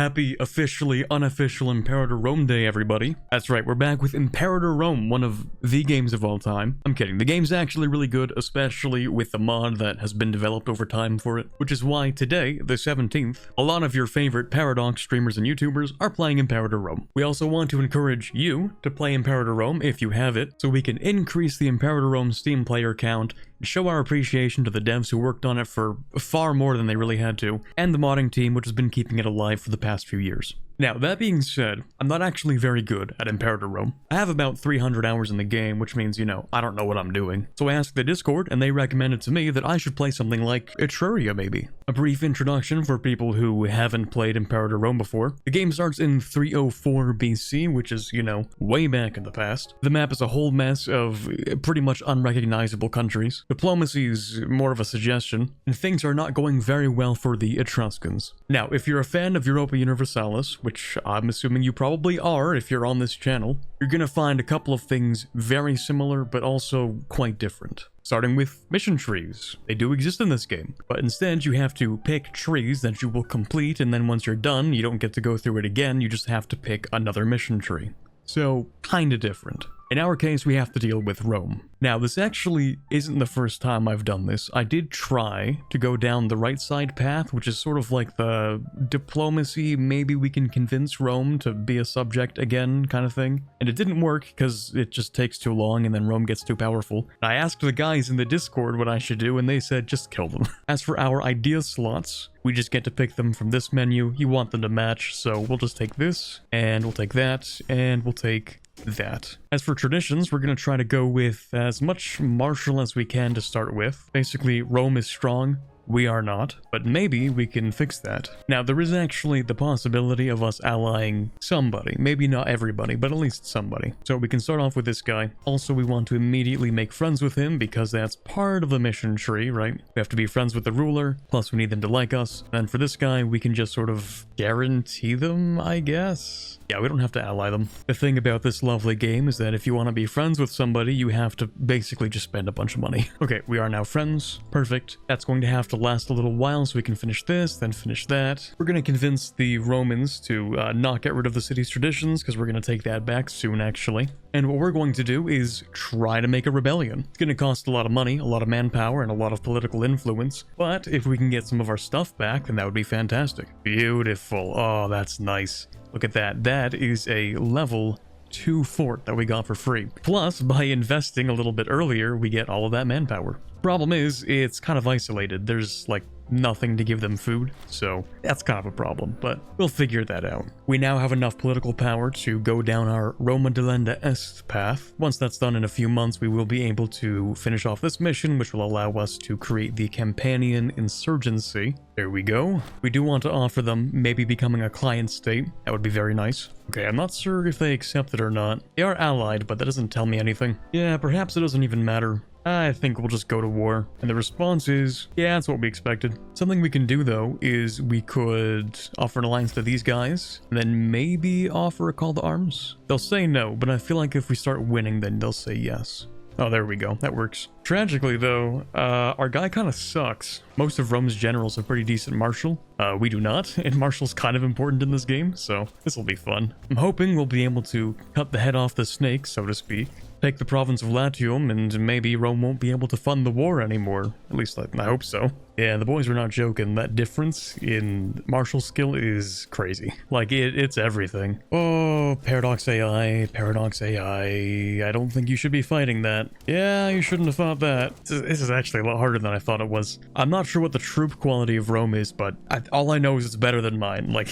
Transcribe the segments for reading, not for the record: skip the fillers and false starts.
Happy officially unofficial Imperator Rome Day, everybody. That's right, we're back with Imperator Rome, one of the games of all time. I'm kidding, the game's actually really good, especially with the mod that has been developed over time for it, which is why today, the 17th, a lot of your favorite Paradox streamers and YouTubers are playing Imperator Rome. We also want to encourage you to play Imperator Rome if you have it, so we can increase the Imperator Rome Steam player count, show our appreciation to the devs who worked on it for far more than they really had to, and the modding team which has been keeping it alive for the past few years. Now, that being said, I'm not actually very good at Imperator Rome. I have about 300 hours in the game, which means, you know, I don't know what I'm doing. So I asked the Discord, and they recommended to me that I should play something like Etruria, maybe. A brief introduction for people who haven't played Imperator Rome before. The game starts in 304 BC, which is, you know, way back in the past. The map is a whole mess of pretty much unrecognizable countries. Diplomacy is more of a suggestion, and things are not going very well for the Etruscans. Now, if you're a fan of Europa Universalis, which I'm assuming you probably are if you're on this channel, you're gonna find a couple of things very similar, but also quite different. Starting with mission trees. They do exist in this game, but instead you have to pick trees that you will complete, and then once you're done, you don't get to go through it again, you just have to pick another mission tree. So, kinda different. In our case, we have to deal with Rome. Now, this actually isn't the first time I've done this. I did try to go down the right side path, which is sort of like the diplomacy, maybe we can convince Rome to be a subject again kind of thing. And it didn't work because it just takes too long and then Rome gets too powerful. I asked the guys in the Discord what I should do and they said just kill them. As for our idea slots, we just get to pick them from this menu. You want them to match, so we'll just take this, and we'll take that, and we'll take that. As for traditions, we're going to try to go with as much martial as we can to start with. Basically, Rome is strong. We are not, but maybe we can fix that. Now, there is actually the possibility of us allying somebody. Maybe not everybody, but at least somebody. So we can start off with this guy. Also, we want to immediately make friends with him because that's part of the mission tree, right? We have to be friends with the ruler, plus we need them to like us. And for this guy, we can just sort of guarantee them, I guess? Yeah, we don't have to ally them. The thing about this lovely game is that if you want to be friends with somebody, you have to basically just spend a bunch of money. Okay, we are now friends. Perfect. That's going to have to last a little while so we can finish this, then finish that. We're going to convince the Romans to not get rid of the city's traditions because we're going to take that back soon, actually. And what we're going to do is try to make a rebellion. It's going to cost a lot of money, a lot of manpower, and a lot of political influence. But if we can get some of our stuff back, then that would be fantastic. Beautiful. Oh, that's nice. Look at that. That is a level 2 fort that we got for free. Plus, by investing a little bit earlier, we get all of that manpower. Problem is, it's kind of isolated. There's like nothing to give them food, so that's kind of a problem, but we'll figure that out. We now have enough political power to go down our Roma Delenda Est path. Once that's done in a few months, we will be able to finish off this mission, which will allow us to create the Campanian Insurgency. There we go. We do want to offer them maybe becoming a client state. That would be very nice. Okay, I'm not sure if they accept it or not. They are allied, but that doesn't tell me anything. Yeah, perhaps it doesn't even matter. I think we'll just go to war. And the response is, yeah, that's what we expected. Something we can do, though, is we could offer an alliance to these guys, and then maybe offer a call to arms. They'll say no, but I feel like if we start winning, then they'll say yes. Oh, there we go. That works. Tragically, though, our guy kind of sucks. Most of Rome's generals are pretty decent martial. We do not, and martial's kind of important in this game, so this will be fun. I'm hoping we'll be able to cut the head off the snake, so to speak. Take the province of Latium, and maybe Rome won't be able to fund the war anymore. At least I hope so. Yeah, the boys were not joking. That difference in martial skill is crazy. Like, it's everything. Oh, Paradox AI, Paradox AI. I don't think you should be fighting that. Yeah, you shouldn't have thought that. This is actually a lot harder than I thought it was. I'm not sure what the troop quality of Rome is, but all I know is it's better than mine. Like,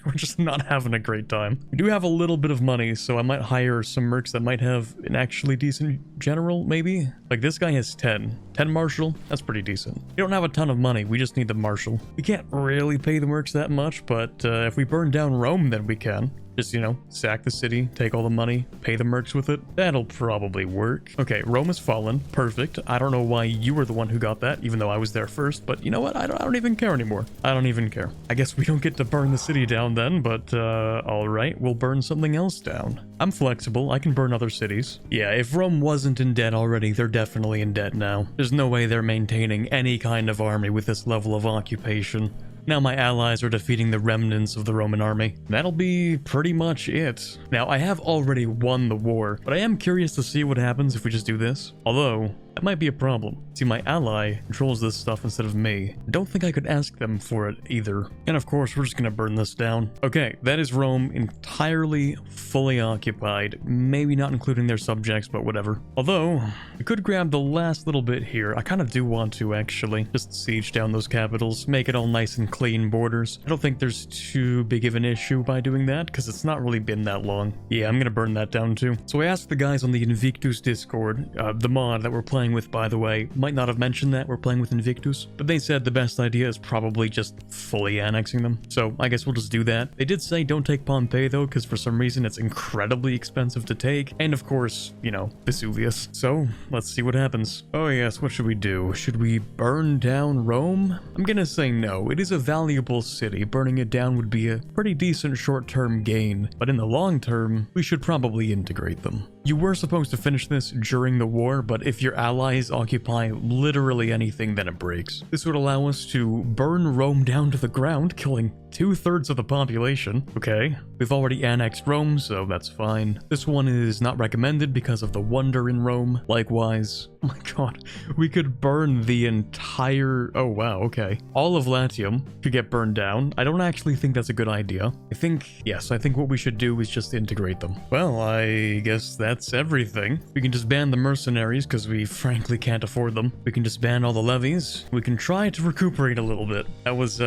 we're just not having a great time. We do have a little bit of money, so I might hire some mercs that might have an actually decent general, maybe? Like, this guy has 10. 10 martial? That's pretty decent. We don't have a ton of money, we just need the martial. We can't really pay the mercs that much, but if we burn down Rome, then we can. Just, you know, sack the city, take all the money, pay the mercs with it. That'll probably work. Okay, Rome has fallen. Perfect. I don't know why you were the one who got that, even though I was there first, but you know what? I don't even care anymore. I don't even care. I guess we don't get to burn the city down then, but alright, we'll burn something else down. I'm flexible. I can burn other cities. Yeah, if Rome wasn't in debt already, they're definitely in debt now. There's no way they're maintaining any kind of army with this level of occupation. Now my allies are defeating the remnants of the Roman army. That'll be pretty much it. Now, I have already won the war, but I am curious to see what happens if we just do this. Although, that might be a problem. See, my ally controls this stuff instead of me. Don't think I could ask them for it either. And of course, we're just gonna burn this down. Okay, that is Rome entirely fully occupied. Maybe not including their subjects, but whatever. Although, we could grab the last little bit here. I kind of do want to, actually. Just siege down those capitals, make it all nice and clean borders. I don't think there's too big of an issue by doing that, because it's not really been that long. Yeah, I'm gonna burn that down too. So I asked the guys on the Invictus Discord, the mod that we're playing with, by the way, might not have mentioned that we're playing with Invictus, but they said the best idea is probably just fully annexing them. So I guess we'll just do that. They did say don't take Pompeii though, because for some reason it's incredibly expensive to take, and of course, you know, Vesuvius. So let's see what happens. Oh yes, what should we do? Should we burn down Rome? I'm gonna say no. It is a valuable city. Burning it down would be a pretty decent short-term gain, but in the long term, we should probably integrate them. You were supposed to finish this during the war, but if your allies occupy literally anything, then it breaks. This would allow us to burn Rome down to the ground, killing 2/3 of the population. Okay, we've already annexed Rome, so that's fine. This one is not recommended because of the wonder in Rome. Likewise, oh my god, we could burn the entire... oh wow, okay. All of Latium could get burned down. I don't actually think that's a good idea. I think what we should do is just integrate them. Well, I guess that's everything. We can just ban the mercenaries because we frankly can't afford them. We can just ban all the levies. We can try to recuperate a little bit. That was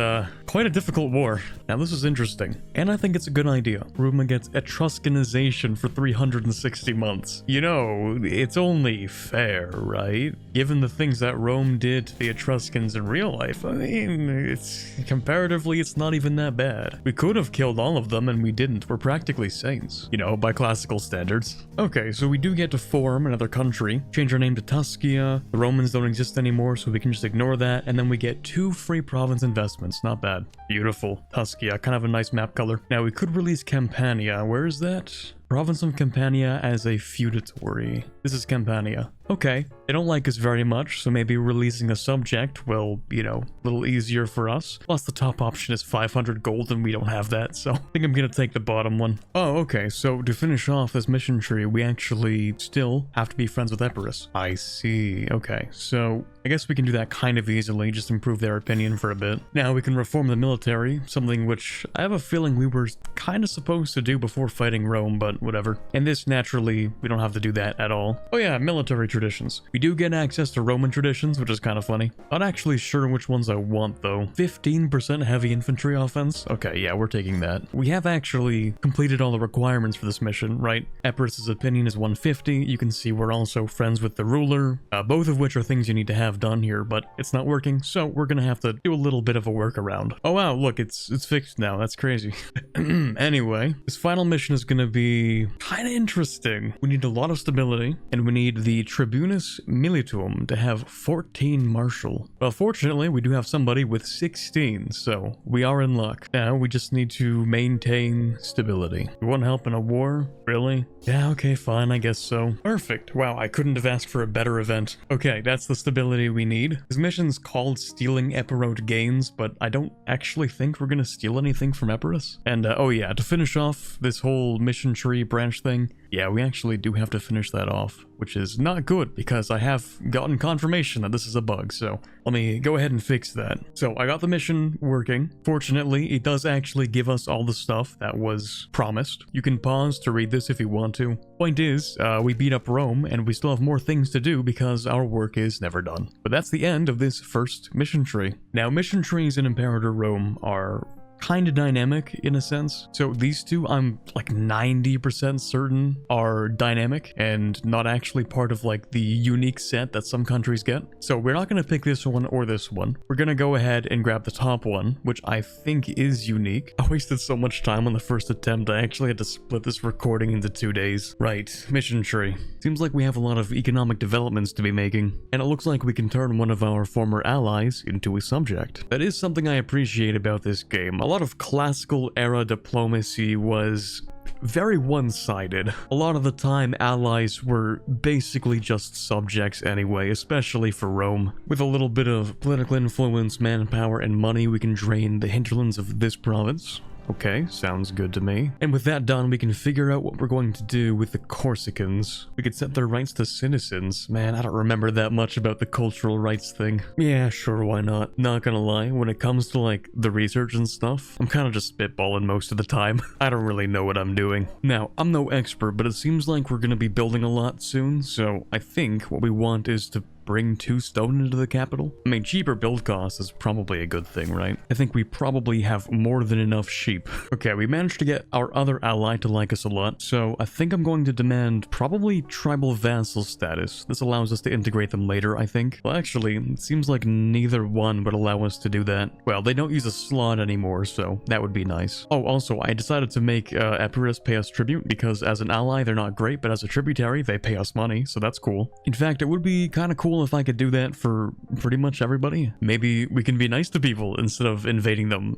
quite a difficult war. Now this is interesting, and I think it's a good idea. Roma gets Etruscanization for 360 months. You know, it's only fair, right? Given the things that Rome did to the Etruscans in real life, I mean, it's comparatively, it's not even that bad. We could have killed all of them and we didn't. We're practically saints, you know, by classical standards. Okay, so we do get to form another country, change our name to Tuscia. The Romans don't exist anymore, so we can just ignore that, and then we get 2 free province investments. Not bad. Beautiful. Tuscia, kind of a nice map color. Now we could release Campania. Where is that? Province of Campania as a feudatory. This is Campania. Okay, they don't like us very much, so maybe releasing a subject will, you know, a little easier for us. Plus the top option is 500 gold and we don't have that, so I think I'm gonna take the bottom one. Oh, okay, so to finish off this mission tree, we actually still have to be friends with Epirus. I see, okay, so I guess we can do that kind of easily, just improve their opinion for a bit. Now we can reform the military, something which I have a feeling we were kind of supposed to do before fighting Rome, but whatever. And this, naturally, we don't have to do that at all. Oh yeah, military traditions. We do get access to Roman traditions, which is kind of funny. Not actually sure which ones I want though. 15% heavy infantry offense? Okay, yeah, we're taking that. We have actually completed all the requirements for this mission, right? Epirus's opinion is 150. You can see we're also friends with the ruler, both of which are things you need to have done here, but it's not working, so we're gonna have to do a little bit of a workaround. Oh wow, look, it's fixed now. That's crazy. Anyway, this final mission is gonna be kind of interesting. We need a lot of stability, and we need the Tribunus Militum to have 14 martial. Well, fortunately, we do have somebody with 16, so we are in luck. Now, we just need to maintain stability. You want help in a war? Really? Yeah, okay, fine, I guess so. Perfect. Wow, I couldn't have asked for a better event. Okay, that's the stability we need. This mission's called Stealing Epirote Gains, but I don't actually think we're gonna steal anything from Epirus. And, oh yeah, to finish off this whole mission tree branch thing, yeah, we actually do have to finish that off, which is not good because I have gotten confirmation that this is a bug, so let me go ahead and fix that. So I got the mission working. Fortunately, it does actually give us all the stuff that was promised. You can pause to read this if you want to. Point is, we beat up Rome and we still have more things to do because our work is never done. But that's the end of this first mission tree. Now, mission trees in Imperator Rome are kind of dynamic in a sense. So these two, I'm like 90% certain are dynamic and not actually part of like the unique set that some countries get. So we're not going to pick this one or this one. We're going to go ahead and grab the top one, which I think is unique. I wasted so much time on the first attempt, I actually had to split this recording into 2 days. Right, mission tree. Seems like we have a lot of economic developments to be making, and it looks like we can turn one of our former allies into a subject. That is something I appreciate about this game. A lot of classical era diplomacy was very one-sided. A lot of the time, allies were basically just subjects anyway, especially for Rome. With a little bit of political influence, manpower, and money, we can drain the hinterlands of this province. Okay, sounds good to me. And with that done, we can figure out what we're going to do with the Corsicans. We could set their rights to citizens. Man, I don't remember that much about the cultural rights thing. Yeah, sure, why not? Not gonna lie, when it comes to like the research and stuff, I'm kind of just spitballing most of the time. I don't really know what I'm doing. Now, I'm no expert, but it seems like we're gonna be building a lot soon, so I think what we want is to bring 2 stone into the capital. I mean, cheaper build cost is probably a good thing, right? I think we probably have more than enough sheep. Okay, we managed to get our other ally to like us a lot, so I think I'm going to demand probably tribal vassal status. This allows us to integrate them later, I think. Well, actually, it seems like neither one would allow us to do that. Well, they don't use a slot anymore, so that would be nice. Oh, also, I decided to make Epirus pay us tribute, because as an ally, they're not great, but as a tributary, they pay us money, so that's cool. In fact, it would be kind of cool if I could do that for pretty much everybody. Maybe we can be nice to people instead of invading them.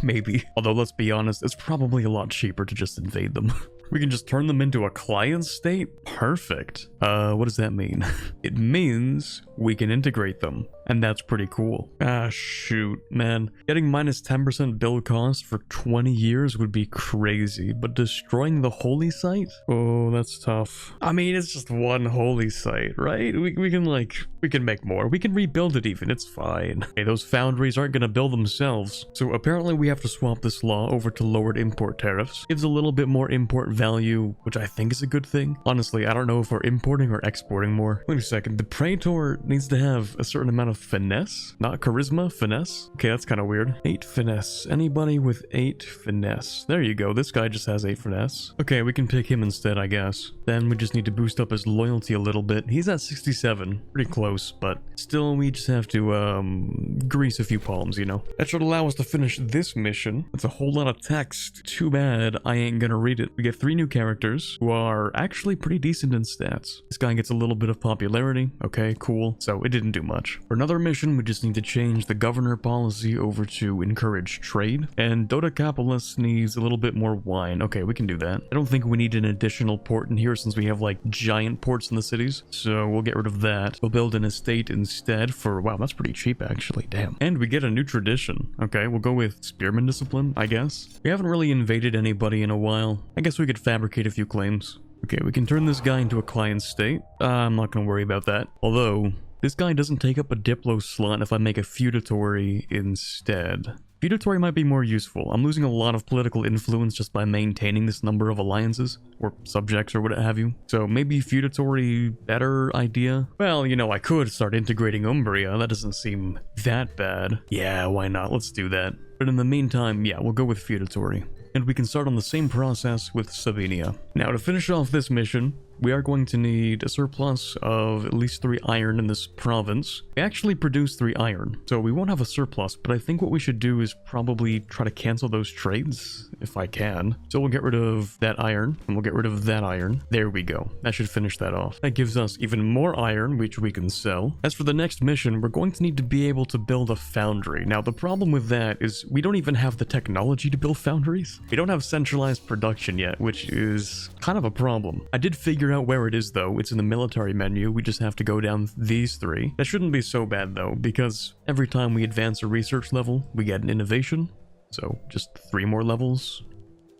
Maybe. Although, let's be honest, it's probably a lot cheaper to just invade them. We can just turn them into a client state? Perfect. What does that mean? It means we can integrate them, and that's pretty cool. Ah, shoot, man. Getting minus 10% build cost for 20 years would be crazy, but destroying the holy site? Oh, that's tough. I mean, it's just one holy site, right? We can make more. We can rebuild it even, it's fine. Hey, those foundries aren't gonna build themselves. So apparently we have to swap this law over to lowered import tariffs. Gives a little bit more import value, which I think is a good thing. Honestly, I don't know if we're importing or exporting more. Wait a second, the Praetor needs to have a certain amount of finesse? Not charisma, finesse? Okay, that's kind of weird. 8 finesse. Anybody with 8 finesse. There you go, this guy just has 8 finesse. Okay, we can pick him instead, I guess. Then we just need to boost up his loyalty a little bit. He's at 67, pretty close, but still we just have to grease a few palms, you know. That should allow us to finish this mission. That's a whole lot of text. Too bad I ain't gonna read it. We get 3 new characters who are actually pretty decent in stats. This guy gets a little bit of popularity. Okay, cool. So it didn't do much. For another mission, we just need to change the governor policy over to encourage trade. And Dodecapolis needs a little bit more wine. Okay, we can do that. I don't think we need an additional port in here since we have like giant ports in the cities. So we'll get rid of that. We'll build an estate instead for, wow, that's pretty cheap actually, damn. And we get a new tradition. Okay, we'll go with spearman discipline, I guess. We haven't really invaded anybody in a while. I guess we could fabricate a few claims. Okay, we can turn this guy into a client state. I'm not gonna worry about that. Although, this guy doesn't take up a diplo slot if I make a feudatory instead. Feudatory might be more useful. I'm losing a lot of political influence just by maintaining this number of alliances, or subjects, or what have you. So maybe feudatory, better idea? Well, you know, I could start integrating Umbria. That doesn't seem that bad. Yeah, why not? Let's do that. But in the meantime, yeah, we'll go with feudatory. And we can start on the same process with Savinia. Now, to finish off this mission, we are going to need a surplus of at least 3 iron in this province. We actually produce 3 iron, so we won't have a surplus, but I think what we should do is probably try to cancel those trades, if I can. So we'll get rid of that iron, and we'll get rid of that iron. There we go. That should finish that off. That gives us even more iron, which we can sell. As for the next mission, we're going to need to be able to build a foundry. Now, the problem with that is we don't even have the technology to build foundries. We don't have centralized production yet, which is kind of a problem. I did figure out where it is though. It's in the military menu. We just have to go down these 3. That shouldn't be so bad though, because every time we advance a research level, we get an innovation. So just 3 more levels.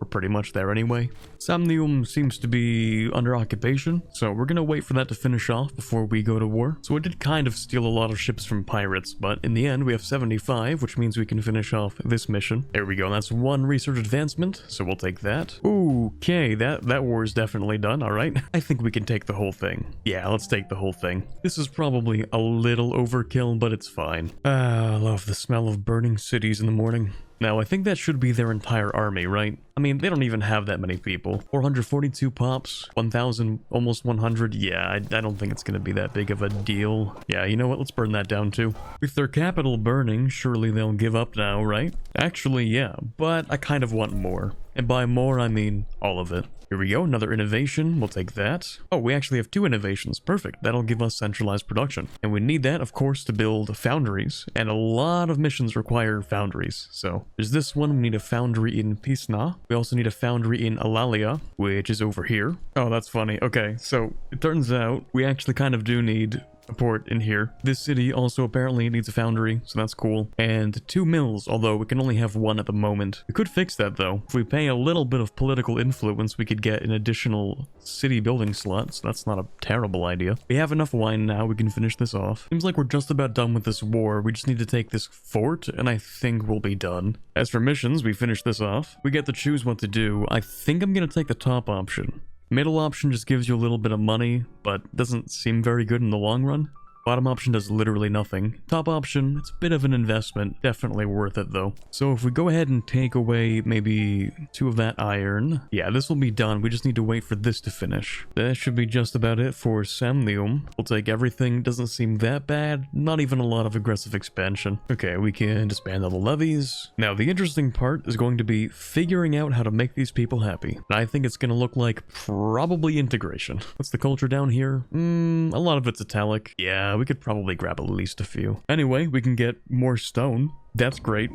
We're pretty much there anyway. Samnium seems to be under occupation, so we're gonna wait for that to finish off before we go to war. So I did kind of steal a lot of ships from pirates, but in the end we have 75, which means we can finish off this mission. There we go, that's 1 research advancement, so we'll take that. Okay, that war is definitely done, alright. I think we can take the whole thing. Yeah, let's take the whole thing. This is probably a little overkill, but it's fine. I love the smell of burning cities in the morning. Now, I think that should be their entire army, right? I mean, they don't even have that many people. 442 pops, 1,000, almost 100. Yeah, I don't think it's going to be that big of a deal. Yeah, you know what? Let's burn that down too. With their capital burning, surely they'll give up now, right? Actually, yeah, but I kind of want more. And by more, I mean all of it. Here we go, another innovation, we'll take that. Oh, we actually have 2 innovations, perfect. That'll give us centralized production. And we need that, of course, to build foundries. And a lot of missions require foundries. So there's this one, we need a foundry in Pisna. We also need a foundry in Alalia, which is over here. Oh, that's funny. Okay, so it turns out we actually kind of do need a port in here. This city also apparently needs a foundry, so that's cool. And 2 mills, although we can only have 1 at the moment. We could fix that though. If we pay a little bit of political influence, we could get an additional city building slot, so that's not a terrible idea. We have enough wine now, we can finish this off. Seems like we're just about done with this war. We just need to take this fort, and I think we'll be done. As for missions, we finish this off. We get to choose what to do. I think I'm gonna take the top option. Middle option just gives you a little bit of money, but doesn't seem very good in the long run. Bottom option does literally nothing. Top option, it's a bit of an investment. Definitely worth it though. So if we go ahead and take away maybe 2 of that iron. Yeah, this will be done. We just need to wait for this to finish. That should be just about it for Samnium. We'll take everything. Doesn't seem that bad. Not even a lot of aggressive expansion. Okay, we can disband all the levies. Now the interesting part is going to be figuring out how to make these people happy. And I think it's going to look like probably integration. What's the culture down here? A lot of it's italic. Yeah. We could probably grab at least a few. Anyway, we can get more stone. That's great.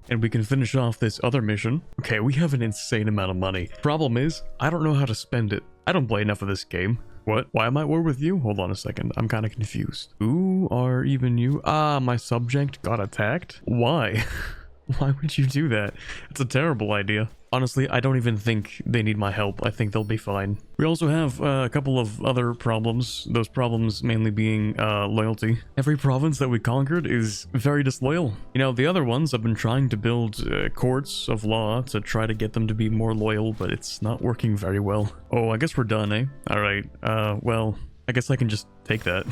And we can finish off this other mission. Okay, we have an insane amount of money. Problem is, I don't know how to spend it. I don't play enough of this game. What? Why am I at war with you? Hold on a second. I'm kind of confused. Who are even you? Ah, my subject got attacked? Why? Why would you do that? It's a terrible idea. Honestly, I don't even think they need my help. I think they'll be fine. We also have a couple of other problems. Those problems mainly being loyalty. Every province that we conquered is very disloyal. You know, the other ones, I've been trying to build courts of law to try to get them to be more loyal, but it's not working very well. Oh, I guess we're done, eh? Alright, well, I guess I can just take that.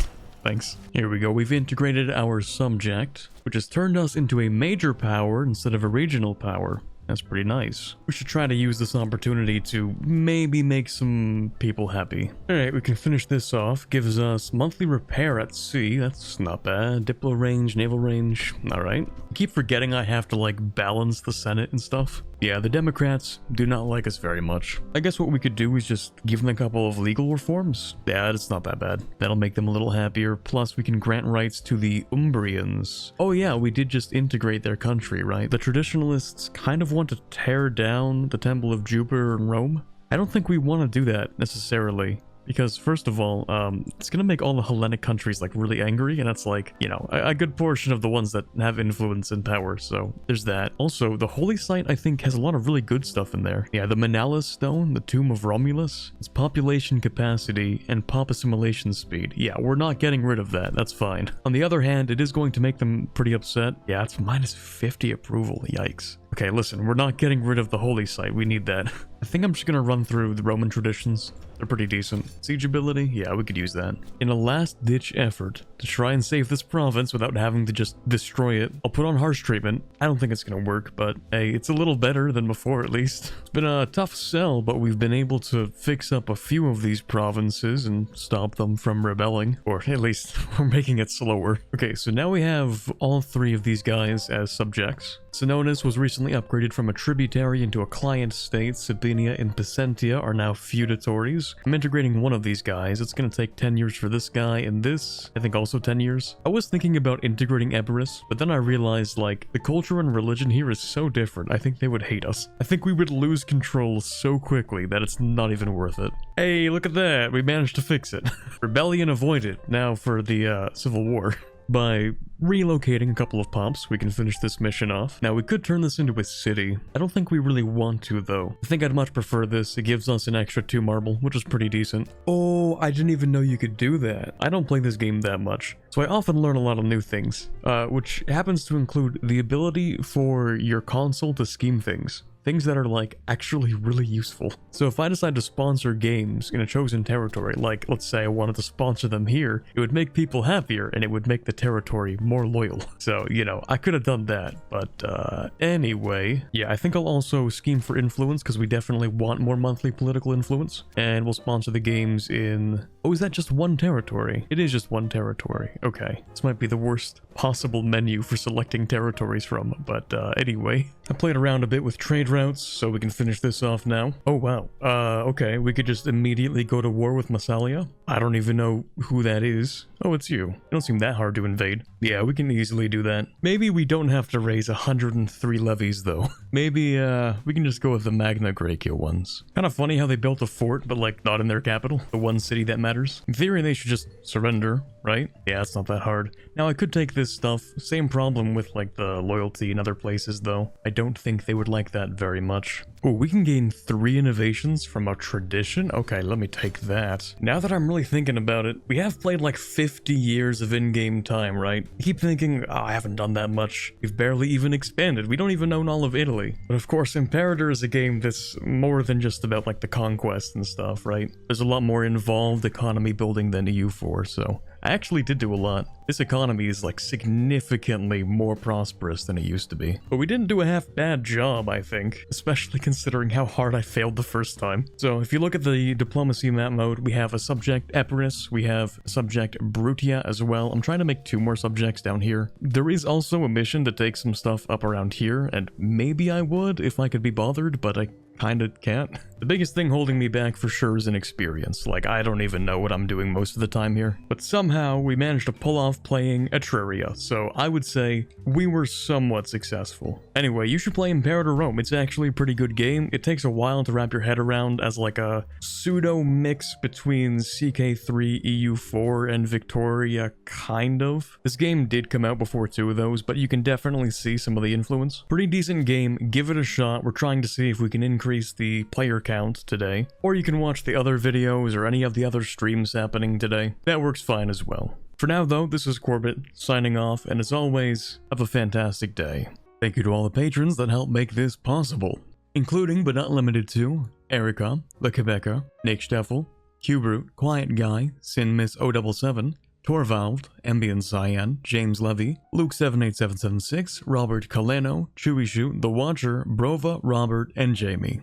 Thanks. Here we go. We've integrated our subject, which has turned us into a major power instead of a regional power. That's pretty nice. We should try to use this opportunity to maybe make some people happy. Alright, we can finish this off. Gives us monthly repair at sea. That's not bad. Diplo range, naval range. Alright. I keep forgetting I have to like balance the Senate and stuff. Yeah, the Democrats do not like us very much. I guess what we could do is just give them a couple of legal reforms. Yeah, it's not that bad. That'll make them a little happier. Plus, we can grant rights to the Umbrians. Oh yeah, we did just integrate their country, right? The traditionalists kind of want to tear down the Temple of Jupiter in Rome. I don't think we want to do that necessarily. Because first of all, it's gonna make all the Hellenic countries like really angry, and that's like, you know, a good portion of the ones that have influence and power, so there's that. Also, the Holy Site I think has a lot of really good stuff in there. Yeah, the Manalis Stone, the Tomb of Romulus, its population capacity, and pop assimilation speed. Yeah, we're not getting rid of that, that's fine. On the other hand, it is going to make them pretty upset. Yeah, it's minus 50 approval, yikes. Okay, listen, we're not getting rid of the Holy Site, we need that. I think I'm just gonna run through the Roman traditions. They're pretty decent. Siege ability? Yeah, we could use that. In a last-ditch effort to try and save this province without having to just destroy it, I'll put on harsh treatment. I don't think it's gonna work, but hey, it's a little better than before at least. It's been a tough sell, but we've been able to fix up a few of these provinces and stop them from rebelling. Or at least, we're making it slower. Okay, so now we have all 3 of these guys as subjects. Senonis was recently upgraded from a tributary into a client state. Sabina and Picentia are now feudatories. I'm integrating one of these guys. It's gonna take 10 years for this guy, and this, I think also 10 years. I was thinking about integrating Eberus, but then I realized, like, the culture and religion here is so different, I think they would hate us. I think we would lose control so quickly that it's not even worth it. Hey, look at that! We managed to fix it. Rebellion avoided. Now for the, Civil War. By relocating a couple of pops, we can finish this mission off. Now, we could turn this into a city. I don't think we really want to, though. I think I'd much prefer this. It gives us an extra 2 marble, which is pretty decent. Oh, I didn't even know you could do that. I don't play this game that much, so I often learn a lot of new things, which happens to include the ability for your console to scheme things. Things that are like actually really useful. So if I decide to sponsor games in a chosen territory, like let's say I wanted to sponsor them here, it would make people happier and it would make the territory more loyal. So, you know, I could have done that, but anyway, yeah, I think I'll also scheme for influence because we definitely want more monthly political influence, and we'll sponsor the games in... Oh, is that just one territory? It is just one territory. Okay, this might be the worst possible menu for selecting territories from, but anyway. I played around a bit with trade routes, so we can finish this off now. Oh, wow. Okay, we could just immediately go to war with Massalia. I don't even know who that is. Oh, it's you. It don't seem that hard to invade. Yeah, we can easily do that. Maybe we don't have to raise 103 levies, though. Maybe, we can just go with the Magna Graecia ones. Kind of funny how they built a fort, but, like, not in their capital. The one city that matters. In theory, they should just surrender, right? Yeah, it's not that hard. Now, I could take this stuff. Same problem with, like, the loyalty in other places, though. I don't think they would like that very much. Oh, we can gain 3 innovations from a tradition? Okay, let me take that. Now that I'm really thinking about it, we have played like 50 years of in-game time, right? I keep thinking, oh, I haven't done that much. We've barely even expanded. We don't even own all of Italy. But of course, Imperator is a game that's more than just about like the conquest and stuff, right? There's a lot more involved economy building than EU4, so I actually did do a lot. This economy is like significantly more prosperous than it used to be. But we didn't do a half bad job, I think, especially considering how hard I failed the first time. So if you look at the diplomacy map mode, we have a subject Epirus, we have a subject Brutia as well. I'm trying to make 2 more subjects down here. There is also a mission to take some stuff up around here, and maybe I would if I could be bothered, but I kinda can't. The biggest thing holding me back for sure is inexperience. Like, I don't even know what I'm doing most of the time here. But somehow, we managed to pull off playing Etruria, so I would say we were somewhat successful. Anyway, you should play Imperator Rome. It's actually a pretty good game. It takes a while to wrap your head around as like a pseudo mix between CK3, EU4, and Victoria, kind of. This game did come out before 2 of those, but you can definitely see some of the influence. Pretty decent game. Give it a shot. We're trying to see if we can increase the player count today, or you can watch the other videos or any of the other streams happening today. That works fine as well. For now though, this is Corbett signing off, and as always, have a fantastic day. Thank you to all the patrons that help make this possible, including but not limited to Erica, The Quebecer, Nick Steffel, Q-Brute, Quiet Guy, Sin Miss 077, Torvald, Ambient Cyan, James Levy, Luke78776, Robert Caleno, Chewy Shoot, The Watcher, Brova, Robert, and Jamie.